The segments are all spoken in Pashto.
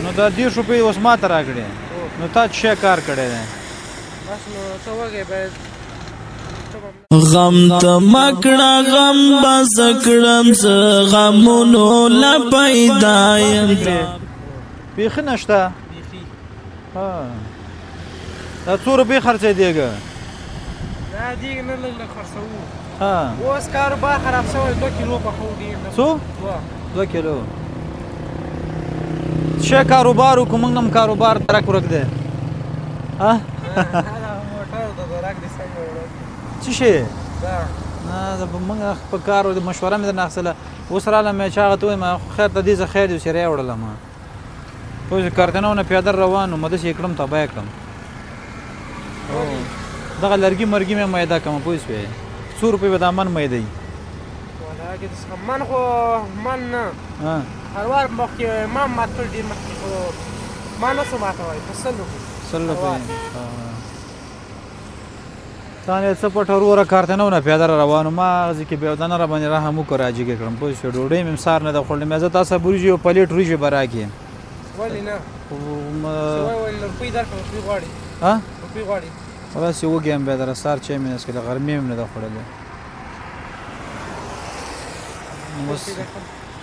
نو دا 10 روپۍ اوس ما ته راکړې نو تا څه کار کړی دی بس نو ته وږی باید غم ته مکړه غم بس کړم زه غمونو لا پیدا یم بیخي نشته بیخي دا څو روپۍ خرڅی دیږه دا دیږ نه لږ لږ خرڅوو اوس کاروبار خراب شوی 2 کیلو پخو دیږ څو 2 کیلو څه کاروبار وکړو موږ هم کاروبار درک ورک دی څه شی نه موږ په کار مشوره مې درنه اخیستله اوس راغلم چې هغه ته ووایم خیر ته دې زه خیر دې سره یې وړلم پوه شو کارتنونه پیاده روان وم داسې یې کړم تباه یې کړم دغه لرګي مرګي مې میده کړم پوه شوې 100 روپۍ به دا من میدوي من خو من نه هر وار مخکې ما مات کړ ډېر مخکې خو ما نه شو ماتوی په 100 روپۍ ځان یې څه پټ وروره کارتنونه پیاده را روان وم هغه ځای کې بیا دانه را باندې رحم وکړه راجګې کړم پوه شوې ډوډۍ مې سهار نه ده خوړلې مې زه تا سره بورجي یو پلیټ وریجې به راکړې ولې نه روپۍ درکړم روپۍ غواړې روپۍ غواړې داسې وږی یم بیا دره سهار چای مې نه څښلی غرمې مې نه ده خوړلې اوس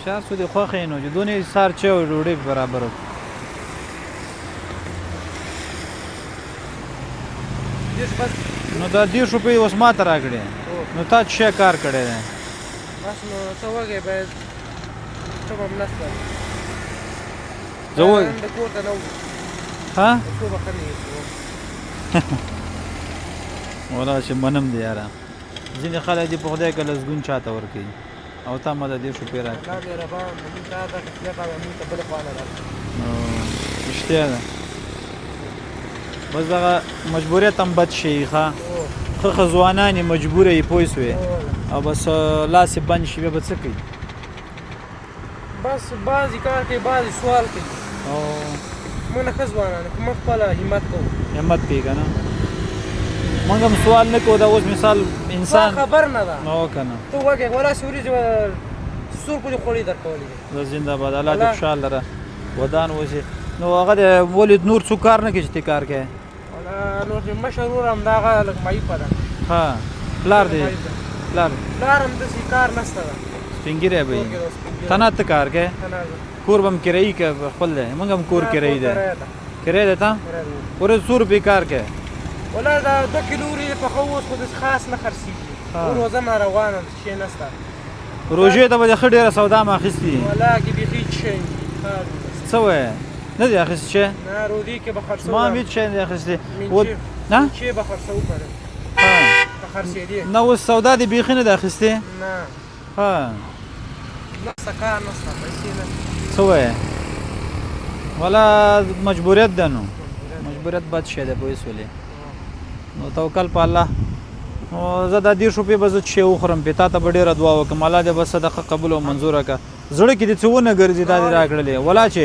400 دې خوښه یې نو چې دونې سهار چای او ډوډۍ برابر وکړو نو دا 10 روپۍ اوس ما ته راکړې نو تا څه کار کړی دی بس نو ته وږی باید ته به مرسته زه وږی د کور ته نه وو څو بخښنې والله چې منم دی یاره ځینې خلک دي په خدای که لسګون چاته ورکوي او تا ما د 10 روپۍ راکړې رښتیا ده بس دغه مجبوریت هم بد شي ښه ښه ځوانان یې مجبوره یې پوه شوې او بس لاس یې بند شي بیا به څه کوي بس بعضې کار کوي بعضې سوال کوي موږ نه ښه ځوانان خو موږ خپله همت کوو همت کوي که نه موږ هم سوال نه کوو دا اوس مثال انسان خبر نه ده نو که نه ته وږی ولاسې وریجې به 100 روپۍ خوړې درکولی دي زه زنده باد الله دې خوشحال لره ودان اوسې نو هغه د ولې نور څوک کار نه کوي چې ته کار کوې نور چې مشر ورور همدغه لږ معیوبه ده ها پلار دې پلار هم داسې کار نشته ده سپین ږیری به یې ته نه ته کار کوې کور به هم کرایي که خپل دی موږ هم کور کرایي دی کرایي دی ته پورې 100 روپۍ کار کوې والله دا 2 کیلو وریجې پخو اوس خو داسې خاص نه خرڅېږي روزه ما روانه شی نشته روژې ته به دې ښه ډېره سودا مې اخیستي والله کې بیخي هېڅ شی څه وایې نه دې اخیستي شی نه روزې کې به خرڅوو ما هم هېڅ شی نه دی اخیستي منچې به خرڅوو که نه به خرڅېدې نه اوس سودا دې بیخي نه دی اخیستې نه نشته کار نشته پیسې نشته څه وایې والا مجبوریت ده نو مجبوریت بد شی دی پوه شولې نو توکل په الله نو زه دا 10 روپۍ به زه شی وخورم پې تا ته به ډېره دعا وکړم الله دې به صدقه قبول او منظوره کړه زړه کې دې څه ونه ګرځي دا دې راکړلې ولا چې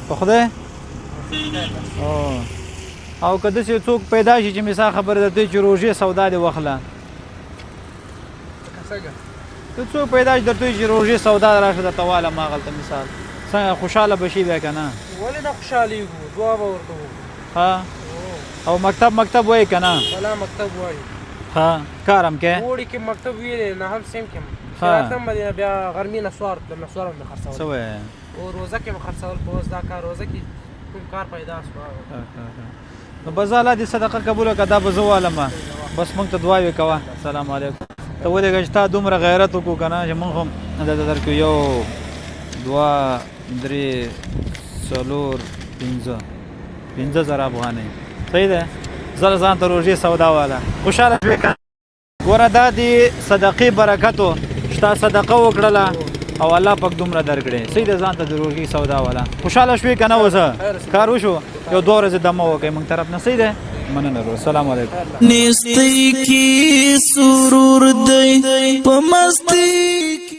په خدای او که داسې څوک پیدا شي چې مثال خبره درته چې روژې سودا دې واخله ته څوک پیدا شي درته چې روژې سودا راشه درته والم هغلته مثال څنګه خوشحاله به شي بیا که نه ولې نه خوشحالېږو دعا به ورته وکړو او مکتب وایي که نه بلا مکتب وایي کار هم کوې اوړي کې مکتب ویلی نهم سیم کې راتلم به بیا غرمې نسوار به مې خرڅول څه وایې او روزه کې مې خرڅول په اوس دا کار روزه کې کوم کار پیدا شو نو بس الله دې صدقه قبوله کړه دا به زه والمه بس موږ ته دعاوې کوه سلام علیکم ته ولېږه چې تا دومره غیرت وکړو که نه چې موږ هم درته درکړو 1 2 3 4 5 زره افغانۍ صحیح ده زه ځان ته روژې سودا واله خوشحاله شوې که ګوره دا د صدقې برکت و چې تا صدقه وکړله او الله پاک دومره درکړې صحیح ده ځان ته د روژې سودا واله خوشحاله شوې که نه اوسه کار وشو یو 2 ورځې دمه وکړئ موږ طرف نه صحیح ده مننه ورور سلام علیکم نستۍ کې سرور دی په مستی